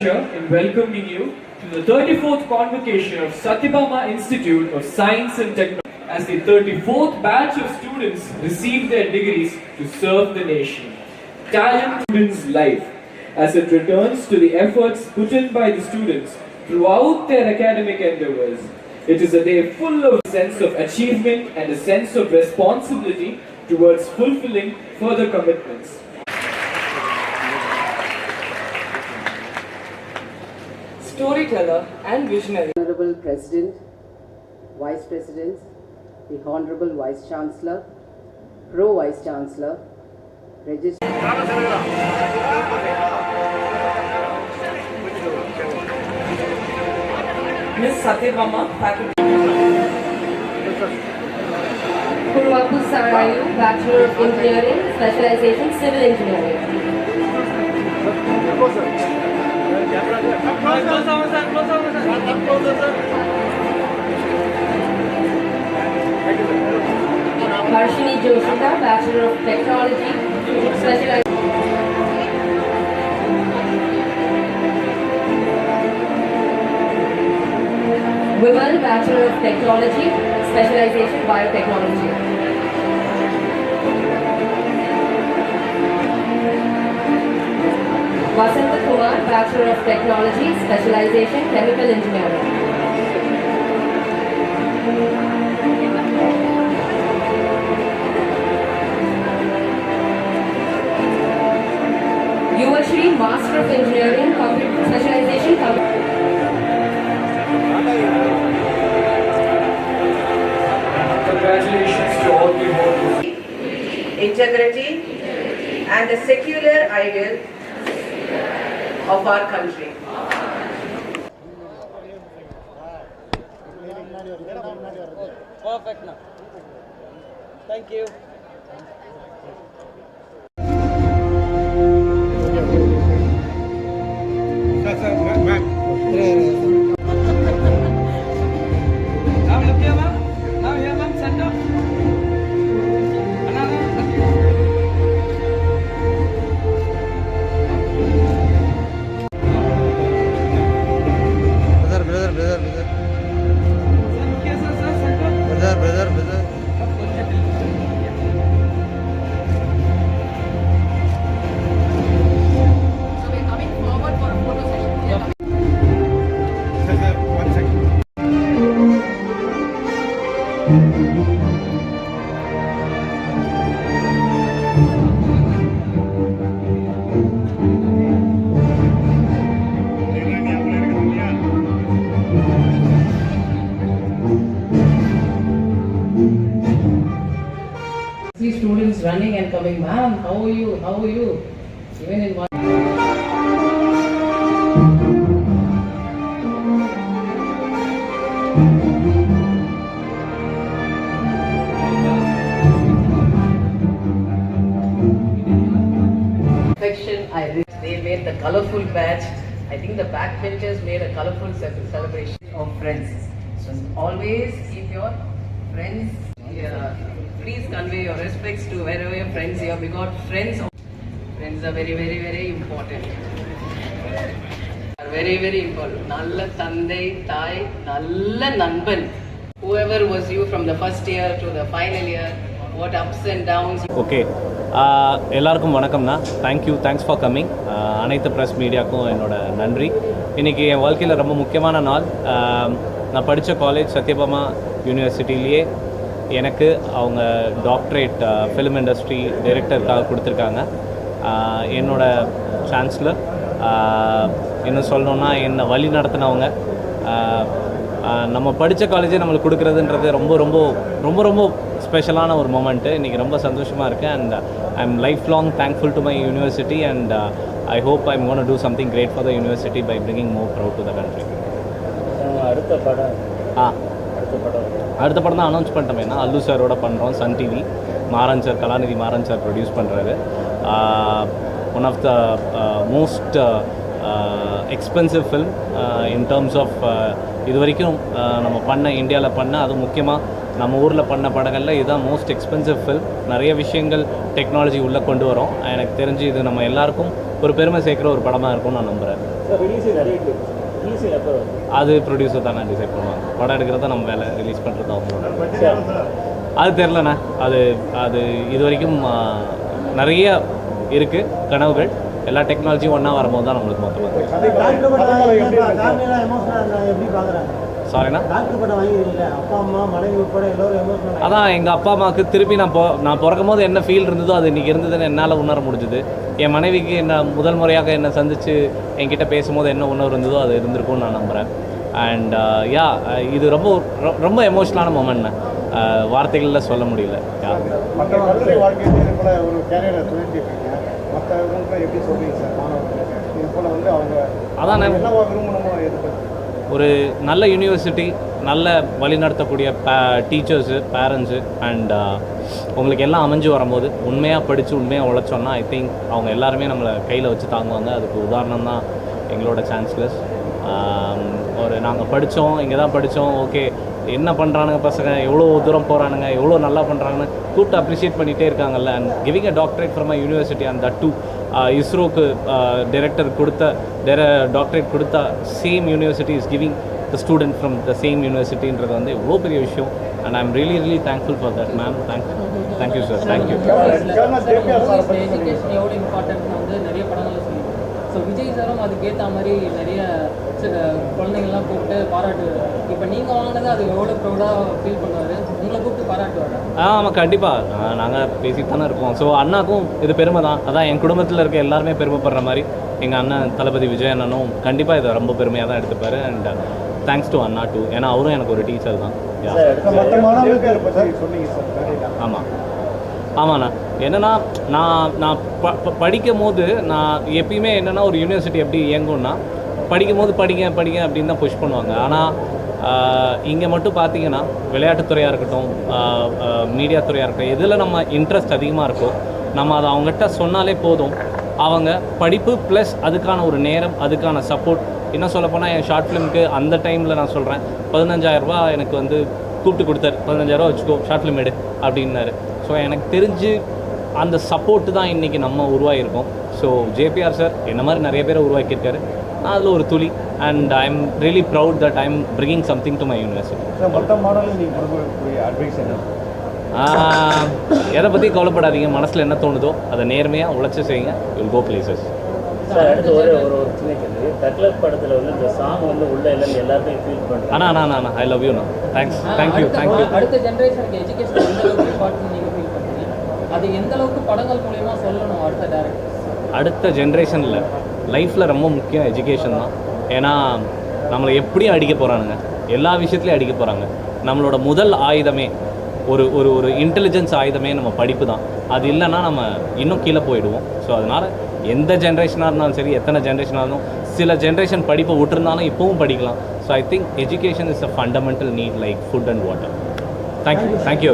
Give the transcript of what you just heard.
In welcoming you to the 34th convocation of Satyabama Institute of Science and Technology as the 34th batch of students receive their degrees to serve the nation. Talent students' life as it returns to the efforts put in by the students throughout their academic endeavors. It is a day full of a sense of achievement and a sense of responsibility towards fulfilling further commitments. Storyteller and visionary. Honorable President, Vice Presidents, the Honorable Vice Chancellor, Pro-Vice Chancellor, Registrar. Miss Satyabama, faculty. Kurwapu Sarayu, Bachelor of Engineering, Specialization Civil Engineering. Harshini Joshita, Bachelor of Technology, Specialization. Vimal, Bachelor of Technology, Specialization Biotechnology. Vasanta Kumar, Bachelor of Technology, Specialization Chemical Engineering. Yuvashri, Master of Engineering, Specialization Congratulations to all the honorees. Integrity and the secular ideal of our country. Perfect now. Thank you. See students running and coming, ma'am, how are you? How are you? Even in one. They made the colorful badge. I think the backbenchers made a colorful celebration of friends. So always keep your friends here. Please convey your respects to wherever your friends are because friends are very, very, very important. Are very, very important. Nalla Thandai, Thai, Nalla Nanban. Whoever was you from the first year to the final year, what ups and downs. Okay எல்லாருக்கும் வணக்கம்ண்ணா. Thanks for coming. அனைத்து press மீடியாவுக்கும் என்னோட நன்றி. இன்றைக்கி என் வாழ்க்கையில் ரொம்ப முக்கியமான நாள். நான் படித்த காலேஜ் சத்யபாமா யூனிவர்சிட்டிலேயே எனக்கு அவங்க டாக்டரேட் ஃபிலிம் இண்டஸ்ட்ரி டைரக்டருக்காக கொடுத்துருக்காங்க. என்னோட சான்ஸ்லர் இன்னும் சொல்லணுன்னா என்னை வழி நடத்தினவங்க. நம்ம படித்த காலேஜே நம்மளுக்கு கொடுக்குறதுன்றது ரொம்ப ரொம்ப ரொம்ப ரொம்ப ஸ்பெஷலான ஒரு மொமெண்ட்டு. இன்றைக்கி ரொம்ப சந்தோஷமாக இருக்குது. And I am life long thankful to my university and I hope I am gonna do something great for the university by bringing more proud to the country. அடுத்த படம் தான் அனௌன்ஸ் பண்ணிட்டோமேனா அல்லு சாரோட பண்ணுறோம். Sun TV Maran sir, Kalanithi Maran sir produce பண்ணுறாரு. One of the most expensive film in terms of இது வரைக்கும் நம்ம பண்ண இந்தியாவில் பண்ண, அது முக்கியமாக நம்ம ஊரில் பண்ண படங்களில் இதுதான் மோஸ்ட் எக்ஸ்பென்சிவ் ஃபில்ம். நிறைய விஷயங்கள் டெக்னாலஜி உள்ளே கொண்டு வரோம். எனக்கு தெரிஞ்சு இது நம்ம எல்லாருக்கும் ஒரு பெருமை சேர்க்குற ஒரு படமாக இருக்கும்னு நான் நம்புகிறேன். அது ப்ரொடியூசர் தானே டிசைட் பண்ணுவாங்க. படம் எடுக்கிறத நம்ம வேலை, ரிலீஸ் பண்ணுறது அவங்களோட. அது தெரிலண்ணா. அது அது இது வரைக்கும் நிறைய இருக்குது கனவுகள். எல்லா டெக்னாலஜியும் ஒன்றா வரும்போது தான் நம்மளுக்கு மொத்தமாக. சாரிண்ணா, அதான் எங்கள் அப்பா அம்மாவுக்கு திருப்பி நான் பிறக்கும் போது என்ன ஃபீல் இருந்ததோ அது இன்றைக்கி இருந்ததுன்னு என்னால் உணர முடிஞ்சுது. என் மனைவிக்கு என்ன முதல் முறையாக என்னை சந்தித்து என்கிட்ட பேசும்போது என்ன உணர்வு இருந்ததோ அது இருந்திருக்கும்னு நான் நம்புகிறேன். அண்ட் இது ரொம்ப ரொம்ப எமோஷ்னலான மொமெண்ட்ண்ணே. வார்த்தைகளில் சொல்ல முடியல. அதான் ஒரு நல்ல யூனிவர்சிட்டி, நல்ல வழிநடத்தக்கூடிய டீச்சர்ஸு, பேரண்ட்ஸு அண்ட் உங்களுக்கு எல்லாம் அமைஞ்சு வரும்போது உண்மையாக படித்து உண்மையாக உழைச்சோன்னா ஐ திங்க் அவங்க எல்லாருமே நம்மளை கையில் வச்சு தாங்குவாங்க. அதுக்கு உதாரணம் தான் எங்களோட சான்ஸ்லர்ஸ். நாங்கள் படித்தோம், இங்கே தான் படித்தோம், ஓகே என்ன பண்ணுறானுங்க பசங்க, எவ்வளோ தூரம் போகிறானுங்க, எவ்வளோ நல்லா பண்ணுறாங்கன்னு கூப்பிட்டு அப்ரிஷியேட் பண்ணிகிட்டே இருக்காங்கல்ல. And giving a doctorate from a university and that too இஸ்ரோக்கு டைரக்டர் கொடுத்த டாக்டரேட் கொடுத்த same university is giving the student from the same யூனிவர்சிட்டின்றது வந்து எவ்வளோ பெரிய விஷயம். And I am really thankful for that ma'am. Thank you sir. Thank you. Education எவ்வளோ இம்பார்ட்டன்ட்னு வந்து நிறைய படங்களில் சொல்லுவோம். ஸோ விஜய் சாரும் அதுக்கேற்ற மாதிரி நிறைய குழந்தைங்கள்லாம் கூப்பிட்டு பாராட்டுவார். இப்போ நீங்கள் வாங்கினது அது எவ்வளோ ப்ரௌடாக ஃபீல் பண்ணுவார், உங்களை கூப்பிட்டு பாராட்டுவார்? ஆமாம், கண்டிப்பாக. நாங்கள் பேசிட்டு தானே இருக்கோம். ஸோ அண்ணாக்கும் இது பெருமை தான். அதான் என் குடும்பத்தில் இருக்க எல்லாருமே பெருமைப்படுற மாதிரி எங்கள் அண்ணன் தளபதி விஜய் அண்ணனும் கண்டிப்பாக இதை ரொம்ப பெருமையாக தான் எடுத்துப்பார். அண்ட் தேங்க்ஸ் டு அண்ணா டூ. ஏன்னா அவரும் எனக்கு ஒரு டீச்சர் தான். ஆமாம் ஆமாண்ணா. என்னென்னா நான் படிக்கும் போது நான் எப்பயுமே என்னென்னா ஒரு யூனிவர்சிட்டி எப்படி இயங்கும்னா படிக்கும் போது படிங்க அப்படின்னு தான் புஷ் பண்ணுவாங்க. ஆனால் இங்கே மட்டும் பார்த்தீங்கன்னா விளையாட்டுத்துறையாக இருக்கட்டும், மீடியா துறையாக இருக்கட்டும், எதில் நம்ம இன்ட்ரெஸ்ட் அதிகமாக இருக்கோ நம்ம அதை அவங்ககிட்ட சொன்னாலே போதும். அவங்க படிப்பு ப்ளஸ் அதுக்கான ஒரு நேரம், அதுக்கான சப்போர்ட். என்ன சொல்லப்போனால் என் ஷார்ட் ஃபிலிமுக்கு அந்த டைமில் நான் சொல்கிறேன் 15,000 எனக்கு வந்து கூப்பிட்டு கொடுத்தாரு. 15,000 வச்சுக்கோ ஷார்ட் ஃபிலிம் எடு அப்படின்னாரு. ஸோ எனக்கு தெரிஞ்சு அந்த சப்போர்ட்டு தான் இன்றைக்கி நம்ம உருவாகியிருக்கோம். ஸோ ஜேபிஆர் சார் என்ன மாதிரி நிறைய பேரை உருவாக்கியிருக்காரு. அதில் ஒரு துளி. And I am really proud that I am bringing something to my university. எதை பற்றி கவலைப்படாதீங்க. மனசில் என்ன தோணுதோ அதை நேர்மையாக உழைச்சி செய்யுங்க. Will go places. சார் அடுத்து ஒரு சின்ன கேள்வி. தக்லக் படத்தில் வந்து இந்த சாங் வந்து உள்ள இல்லைன்னு எல்லாருமே ஃபீல் பண்ணுறாங்க. அண்ணா ஐ லவ் யூண்ணா. தேங்க்யூ. அடுத்த ஜென்ரேஷனுக்கு எஜுகேஷன் எந்த அளவுக்கு இம்பார்ட்டன்ட் நீங்கள் ஃபீல் பண்ணுறீங்க? அது எந்த அளவுக்கு படங்கள் மூலயமா சொல்லணும் அடுத்த டேரக்டர்ஸ்? அடுத்த ஜென்ரேஷனில் லைஃப்பில் ரொம்ப முக்கியம் எஜுகேஷன் தான். ஏன்னா நம்மளை எப்படியும் அடிக்க போகிறானுங்க, எல்லா விஷயத்துலையும் அடிக்க போகிறாங்க. நம்மளோட முதல் ஆயுதமே ஒரு ஒரு ஒரு இன்டெலிஜென்ஸ் ஆயுதமே நம்ம படிப்பு தான். அது இல்லைன்னா நம்ம இன்னும் கீழே போயிடுவோம். ஸோ அதனால் எந்த ஜென்ரேஷனாக இருந்தாலும் சரி, எத்தனை ஜென்ரேஷனாக இருந்தாலும், சில ஜென்ரேஷன் படிப்பை விட்டுருந்தாலும் இப்போவும் படிக்கலாம். So I think education is a fundamental NEET like food and water. Thank you.